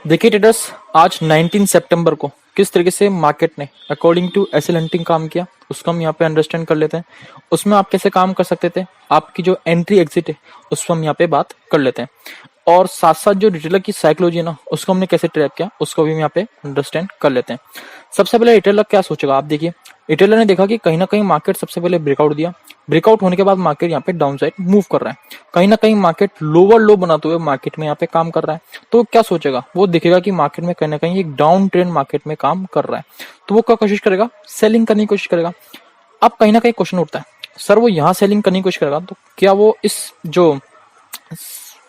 देखिए ट्रेडर्स, आज 19 सितंबर को किस तरीके से मार्केट ने अकॉर्डिंग टू एसएल हंटिंग काम किया उसको हम यहाँ पे अंडरस्टैंड कर लेते हैं। उसमें आप कैसे काम कर सकते थे, आपकी जो एंट्री एग्जिट है उस पर हम यहाँ पे बात कर लेते हैं, और साथ साथ जो रिटेलर की साइकोलॉजी है ना उसको हमने कैसे ट्रैप किया उसको भी हम यहाँ पे अंडरस्टैंड कर लेते हैं। सबसे पहले रिटेलर क्या सोचेगा, आप देखिए रिटेलर ने देखा कि कहीं ना कहीं मार्केट सबसे पहले ब्रेकआउट दिया, ब्रेकआउट होने के बाद मार्केट यहाँ पे डाउन साइड मूव कर रहा है, कहीं ना कहीं मार्केट लोअर लो बनाते हुए मार्केट में यहाँ पे काम कर रहा है। तो क्या सोचेगा, वो देखेगा कि मार्केट में कहीं ना कहीं एक डाउन ट्रेंड मार्केट में काम कर रहा है, तो वो क्या कोशिश करेगा, सेलिंग करने की कोशिश करेगा। अब कहीं ना कहीं क्वेश्चन उठता है, सर वो यहाँ सेलिंग करने की कोशिश करेगा तो क्या वो इस जो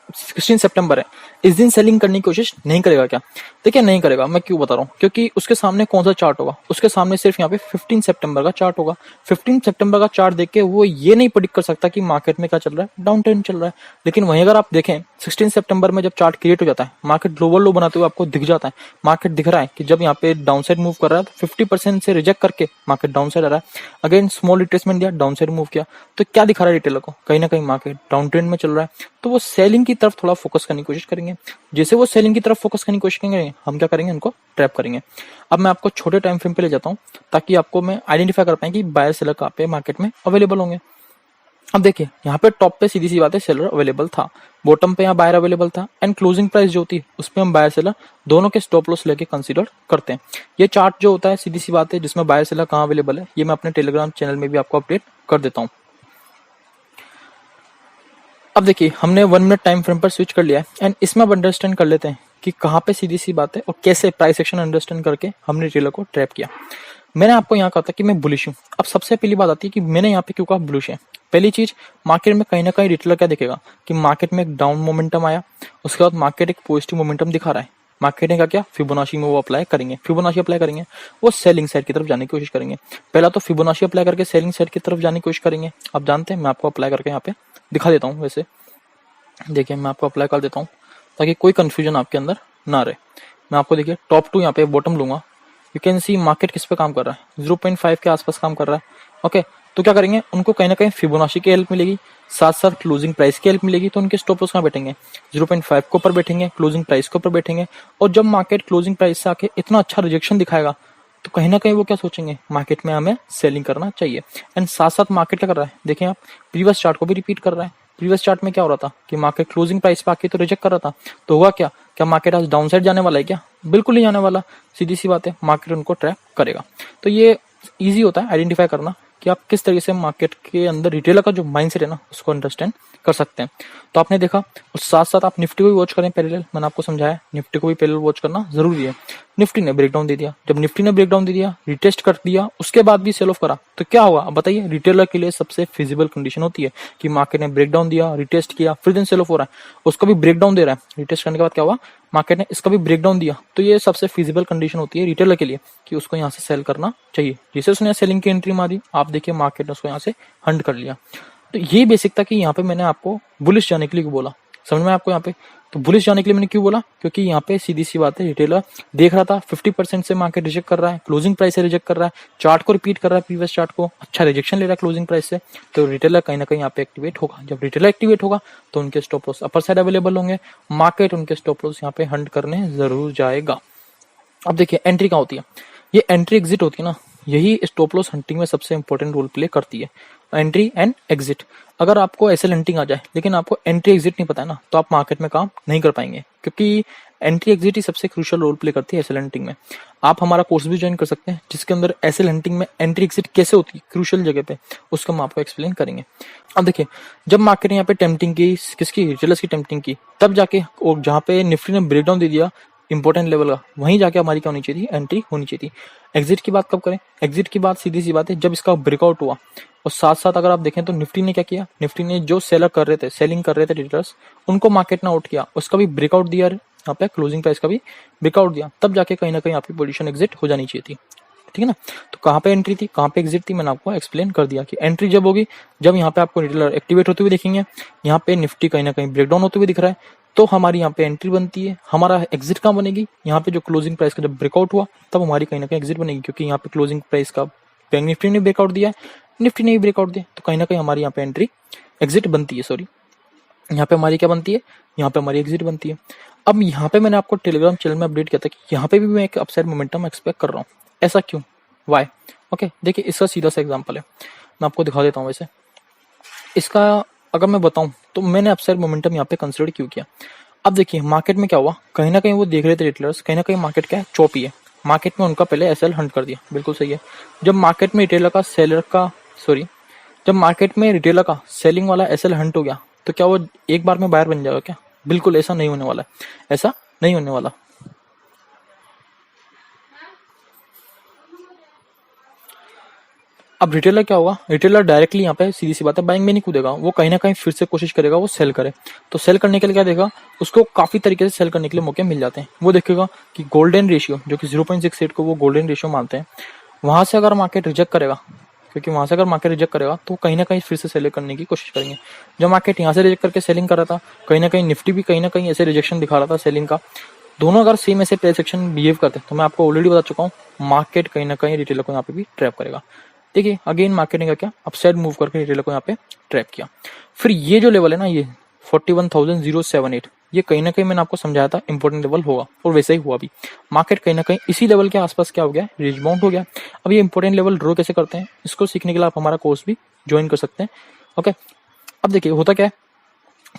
16 सितंबर है इस दिन सेलिंग करने की कोशिश नहीं करेगा क्या? देखिए नहीं करेगा, मैं क्यों बता रहा हूँ, क्योंकि उसके सामने कौन सा चार्ट होगा, उसके सामने सिर्फ यहाँ पे 15 सितंबर का चार्ट होगा। 15 सितंबर का चार्ट देख के वो ये नहीं प्रेडिक्ट कर सकता कि मार्केट में क्या चल रहा है, डाउन ट्रेंड चल रहा है। लेकिन वहीं अगर आप देखें 16 सितंबर में जब चार्ट क्रिएट हो जाता है, मार्केट लोअर लो बनाते हुए आपको दिख जाता है, मार्केट दिख रहा है कि जब यहाँ पे डाउन साइड मूव कर रहा है तो 50% से रिजेक्ट करके मार्केट डाउन साइड आ रहा है, अगेन स्मॉल रिट्रेसमेंट दिया, डाउन साइड मूव किया, तो क्या दिखा रहा है रिटेलर को, कहीं ना कहीं मार्केट डाउन ट्रेंड में चल रहा है। तो वो सेलिंग की तरफ थोड़ा फोकस करने की कोशिश करेंगे। जैसे वो सेलिंग की तरफ फोकस करने की कोशिश करेंगे, हम क्या करेंगे, उनको ट्रैप करेंगे। अब मैं आपको छोटे टाइम फ्रेम पे ले जाता हूँ ताकि आपको मैं आइडेंटिफाई कर पाए कि बायर सेलर कहाँ पे मार्केट में अवेलेबल होंगे। अब देखिए यहाँ पे टॉप पे सीधी सी बात है सेलर अवेलेबल था, बॉटम पे यहाँ बायर अवेलेबल था, एंड क्लोजिंग प्राइस जो होती है उसमें हम बायर सेलर दोनों के स्टॉप लॉस लेके कंसीडर करते हैं। ये चार्ट जो होता है सीधी सी बात है जिसमें बायर सेलर कहाँ अवेलेबल है, ये मैं अपने टेलीग्राम चैनल में भी आपको अपडेट कर देता हूँ। अब देखिए हमने 1 मिनट टाइम फ्रेम पर स्विच कर लिया है, एंड इसमें अब अंडरस्टैंड कर लेते हैं कि कहाँ पे सीधी सी बात है और कैसे प्राइस एक्शन अंडरस्टैंड करके हमने रिटेलर को ट्रैप किया। मैंने आपको यहाँ कहा था कि मैं बुलिश हूँ। अब सबसे पहली बात आती है कि मैंने यहाँ पे क्यों कहा बुलिश है। पहली चीज, मार्केट में कहीं ना कहीं रिटेलर क्या देखेगा कि मार्केट में एक डाउन मोमेंटम आया, उसके बाद मार्केट एक पॉजिटिव मोमेंटम दिखा रहा है, मार्केट ने क्या फिबोनाची में वो अप्लाई करेंगे, फिबोनाची अप्लाई करेंगे, वो सेलिंग साइड की तरफ जाने की कोशिश करेंगे। पहला तो फिबोनाची अप्लाई करके सेलिंग साइड की तरफ जाने की कोशिश करेंगे। आप जानते हैं, मैं आपको अप्लाई करके यहाँ पे दिखा देता हूँ। वैसे देखिए मैं आपको अप्लाई कर देता हूँ ताकि कोई कंफ्यूजन आपके अंदर ना रहे। मैं आपको देखिए टॉप टू यहाँ पे बॉटम लूंगा, यू कैन सी मार्केट किस पे काम कर रहा है, 0.5 के आसपास काम कर रहा है। ओके, तो क्या करेंगे, उनको कहीं ना कहीं फिबोनाची की हेल्प मिलेगी, साथ साथ क्लोजिंग प्राइस की हेल्प मिलेगी, तो उनके स्टॉप लॉस कहाँ बैठेंगे, 0.5 के ऊपर बैठेंगे, क्लोजिंग प्राइस के ऊपर बैठेंगे। और जब मार्केट क्लोजिंग प्राइस से आके इतना अच्छा रिजेक्शन दिखाएगा तो कहीं ना कहीं वो क्या सोचेंगे, मार्केट में हमें सेलिंग करना चाहिए। एंड साथ साथ मार्केट क्या कर रहा है, देखें आप प्रीवियस चार्ट को भी रिपीट कर रहा है। प्रीवियस चार्ट में क्या हो रहा था कि मार्केट क्लोजिंग प्राइस पे आके तो रिजेक्ट कर रहा था, तो हुआ क्या, क्या मार्केट आज डाउन साइड जाने वाला है क्या? बिल्कुल नहीं जाने वाला। सीधी सी बात है, मार्केट उनको ट्रैप करेगा। तो ये इजी होता है आइडेंटिफाई करना कि आप किस तरीके से मार्केट के अंदर रिटेलर का जो माइंडसेट है ना उसको अंडरस्टैंड कर सकते हैं। तो आपने देखा, और साथ साथ आप निफ्टी को भी वॉच करें पैरेलल, मैंने आपको समझाया निफ्टी को भी पैरेलल वॉच करना जरूरी है। निफ्टी ने ब्रेकडाउन दे दिया, जब निफ्टी ने ब्रेकडाउन दे दिया, रिटेस्ट कर दिया, उसके बाद भी सेल ऑफ करा, तो क्या होगा अब बताइए। रिटेलर के लिए सबसे फिजिबल कंडीशन होती है कि मार्केट ने ब्रेकडाउन दिया, रिटेस्ट किया, फिर दिन सेल ऑफ हो रहा है, उसका भी ब्रेकडाउन दे रहा है, रिटेस्ट करने के बाद क्या हुआ, मार्केट ने इसका भी ब्रेकडाउन दिया, तो ये सबसे फिजिबल कंडीशन होती है रिटेलर के लिए कि उसको यहाँ से सेल करना चाहिए। जैसे उसने सेलिंग की एंट्री मारी, आप देखिए मार्केट ने उसको यहाँ से हंट कर लिया। तो ये बेसिक था कि यहाँ पे मैंने आपको बुलिश जाने के लिए बोला, समझ में आपको यहाँ पे। तो बुलिश जाने के लिए मैंने क्यों बोला, क्योंकि यहाँ पे सीधी सी बात है, रिटेलर देख रहा था 50% से मार्केट रिजेक्ट कर रहा है, क्लोजिंग प्राइस से रिजेक्ट कर रहा है, चार्ट को रिपीट कर रहा है, प्रीवियस चार्ट को अच्छा रिजेक्शन ले रहा है क्लोजिंग प्राइस से, तो रिटेलर कहीं ना कहीं यहाँ पे एक्टिवेट होगा। जब रिटेलर एक्टिवेट होगा तो उनके stop loss upper side available होंगे, मार्केट उनके स्टॉप लॉस यहाँ पे हंट करने जरूर जाएगा। अब देखिए एंट्री क्या होती है, ये एंट्री एग्जिट होती है ना, यही स्टॉप लॉस हंटिंग में सबसे इंपॉर्टेंट रोल प्ले करती है, एंट्री एंड एग्जिट। अगर आपको एसएल हंटिंग आ जाए लेकिन आपको एंट्री एग्जिट नहीं पता है ना, तो आप मार्केट में काम नहीं कर पाएंगे, क्योंकि एंट्री एग्जिट ही सबसे क्रूशियल रोल प्ले करती है एसएल हंटिंग में। आप हमारा कोर्स भी ज्वाइन कर सकते हैं जिसके अंदर एसएल हंटिंग में एंट्री एग्जिट कैसे होती है क्रूशियल जगह पे, उसको हम आपको एक्सप्लेन करेंगे। अब देखिए जब मार्केट ने यहाँ पे टेम्पटिंग की, किसकी, रिटेलर्स की टेम्पटिंग की, तब जाके और जहाँ पे निफ्टी ने ब्रेकडाउन दे दिया इंपॉर्टेंट लेवल का, वहीं जाके हमारी क्या होनी चाहिए थी, एंट्री होनी चाहिए थी। एग्जिट की बात कब करें, एग्जिट की बात सीधी सी बात है जब इसका ब्रेकआउट हुआ। और साथ साथ अगर आप देखें तो निफ्टी ने क्या किया, निफ्टी ने जो सेलर कर रहे थे, सेलिंग कर रहे थे रिटेलर्स, उनको मार्केट ने आउट किया, उसका भी ब्रेकआउट दिया, यहाँ पे क्लोजिंग प्राइस का भी ब्रेकआउट दिया, तब जाके कहीं ना कहीं आपकी पोजीशन एग्जिट हो जानी चाहिए थी। ठीक है ना। तो कहाँ पे एंट्री थी, कहाँ पे एग्जिट थी, मैंने आपको एक्सप्लेन कर दिया कि एंट्री जब होगी जब यहाँ पे आपको रिटेलर एक्टिवेट होते हुए देखेंगे, यहाँ पे निफ्टी कहीं ना कहीं ब्रेकडाउन होते हुए दिख रहा है, तो हमारी यहाँ पे एंट्री बनती है। हमारा एग्जिट कहाँ बनेगी, यहाँ पे जो क्लोजिंग प्राइस का जब ब्रेकआउट हुआ तब हमारी कहीं ना कहीं एग्जिट बनेगी, क्योंकि यहाँ पे क्लोजिंग प्राइस का बैंक निफ्टी ने ब्रेकआउट दिया है, निफ्टी ने भी ब्रेकआउट दिया, तो कहीं ना कहीं हमारी यहाँ पे एंट्री एग्जिट बनती है। सॉरी, यहाँ पे हमारी क्या बनती है, यहाँ पे हमारी एग्जिट बनती है। अब यहाँ पे मैंने आपको टेलीग्राम चैनल में अपडेट किया था कि यहाँ पे भी मैं एक अपसाइड मोमेंटम एक्सपेक्ट कर रहा हूँ। ऐसा क्यों, वाई? ओके, देखिए इसका सीधा सा एग्जांपल है, मैं आपको दिखा देता हूँ। वैसे इसका अगर मैं बताऊं तो मैंने अपसाइड मोमेंटम यहाँ पे कंसिडर क्यों किया। अब देखिए मार्केट में क्या हुआ, कहीं ना कहीं वो देख रहे थे रिटेलर्स, कहीं ना कहीं मार्केट क्या है, चौपी है। मार्केट में उनका पहले एसएल हंट कर दिया, बिल्कुल सही है। जब मार्केट में रिटेलर का सेलर का सॉरी जब मार्केट में रिटेलर का सेलिंग वाला एसएल हंट हो गया तो क्या वो एक बार में बायर बन जाएगा क्या? बिल्कुल ऐसा नहीं होने वाला है, ऐसा नहीं होने वाला। अब रिटेलर क्या होगा, रिटेलर डायरेक्टली यहाँ पे सीधी सी बात है बाइंग में नहीं कूदेगा, वो कहीं ना कहीं फिर से कोशिश करेगा वो सेल करे। तो सेल करने के लिए क्या देगा, उसको काफी तरीके से सेल करने के लिए मौके मिल जाते हैं। वो देखेगा कि गोल्डन रेशियो जो कि 0.68 को वो गोल्डन रेशियो मानते हैं, वहां से अगर मार्केट रिजेक्ट करेगा, क्योंकि वहां से अगर मार्केट रिजेक्ट करेगा तो कहीं ना कहीं फिर से सेल करने की कोशिश करेंगे। जब मार्केट यहाँ से रिजेक्ट करके सेलिंग कर रहा था, कहीं ना कहीं निफ्टी भी कहीं ना कहीं ऐसे रिजेक्शन दिखा रहा था सेलिंग का, दोनों अगर सेम ऐसे प्राइस एक्शन बिहेव करते तो मैं आपको ऑलरेडी बता चुका हूँ मार्केट कहीं ना कहीं रिटेलर को यहाँ पे भी ट्रैप करेगा। देखिए अगेन मार्केट ने क्या अपसाइड मूव करके रिटेलर को यहाँ पे ट्रैप किया। फिर ये जो लेवल है ना, ये 41,078, ये कहीं ना कहीं मैंने आपको समझाया था इंपॉर्टेंट लेवल होगा, और वैसे ही हुआ भी। मार्केट कहीं ना कहीं इसी लेवल के आसपास क्या हो गया, रेंज बाउंड हो गया। अब ये इंपॉर्टेंट लेवल ड्रॉ कैसे करते हैं, इसको सीखने के लिए आप हमारा कोर्स भी ज्वाइन कर सकते हैं। ओके, अब देखिए होता क्या है,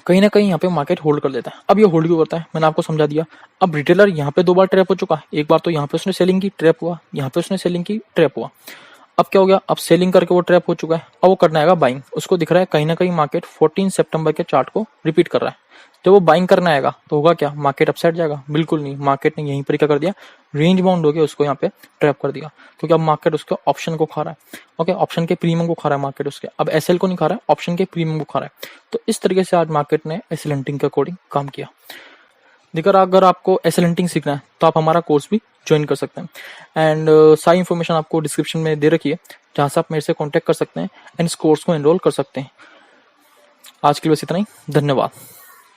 कहीं ना कहीं यहाँ पे मार्केट होल्ड कर देता है। अब ये होल्ड क्यों करता है, मैंने आपको समझा दिया। अब रिटेलर यहाँ पे 2 बार ट्रैप हो चुका है, एक बार तो यहाँ पे उसने सेलिंग की ट्रैप हुआ, यहाँ पे उसने सेलिंग की ट्रैप हुआ। अब क्या हो गया, अब सेलिंग करके वो ट्रैप हो चुका है, अब वो करना आएगा बाइंग। उसको दिख रहा है कहीं ना कहीं मार्केट 14 सितंबर के चार्ट को रिपीट कर रहा है। जब वो बाइंग करना आएगा तो होगा क्या, मार्केट अपसाइड जाएगा? बिल्कुल नहीं, मार्केट ने यहीं पर क्या कर दिया, रेंज बाउंड हो गया, उसको यहाँ पे ट्रैप कर दिया, क्योंकि अब मार्केट उसके ऑप्शन को खा रहा है। ओके, ऑप्शन के प्रीमियम को खा रहा है मार्केट उसके, अब एसएल को नहीं खा रहा है, ऑप्शन के प्रीमियम को खा रहा है। तो इस तरीके से आज मार्केट ने एसएल हंटिंग के अकॉर्डिंग काम किया। देखकर अगर आपको एसएल हंटिंग सीखना है तो आप हमारा कोर्स भी ज्वाइन कर सकते हैं। एंड सारी इन्फॉर्मेशन आपको डिस्क्रिप्शन में दे रखी है, जहां से आप मेरे से कांटेक्ट कर सकते हैं एंड इस कोर्स को एनरोल कर सकते हैं। आज के लिए बस इतना ही, धन्यवाद।